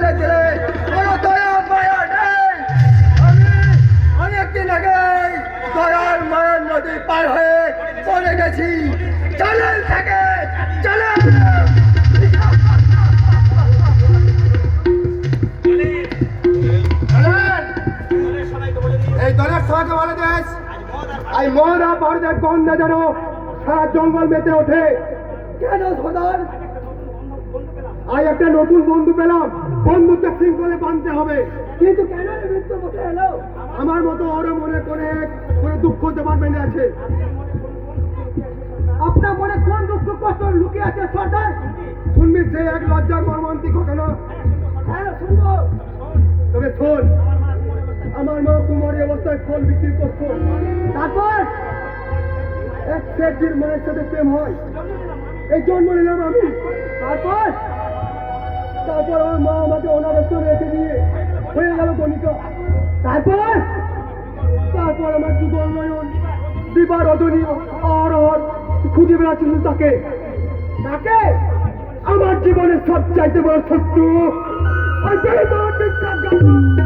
ফেলে দিলে কোনো দয়া মায়া নেই। আমি অনেকদিন আগে দয়ার মায়ার নদী পার হয়ে চলে গেছি। চলেন থেকে চলেন। এই দলের সবাইকে বলে দেশ এই মরা ভারতের গন্ধে যেন সারা জঙ্গল মেতে ওঠে। কেন সর্দার? আজ একটা নতুন বন্ধু পেলাম, বন্ধুত্ব শৃঙ্খলে বাঁধতে হবে। কিন্তু কেন মৃত্যু কোথায় এলো? আমার মতো ওরও মনে করে দুঃখ ডিপার্টমেন্টে আছে। আপনার মনে কোন দুঃখ কষ্ট লুকিয়ে আছে সর্দার? শুনবি সে এক লজ্জার মর্মান্তিক ঘটনা? হ্যাঁ শুনবো। তবে শোন, আমার মা কুমারী অবস্থায় ফল বিক্রি করতো। তারপর এক শেঠজির মায়ের সাথে প্রেম হয়, এই জন্ম নিলাম আমি। তারপর আমার মা আমাকে অনাবস্ত রেখে দিয়ে হয়ে গেল গণিকা। তারপর আমার যুগল নয়ন দিবা রজনী আর খুঁজে বেড়াচ্ছিল তাকে। আমার জীবনের সব চাইতে বড় শত্রু ওই বেঈমান মিথ্যাজ্ঞানী।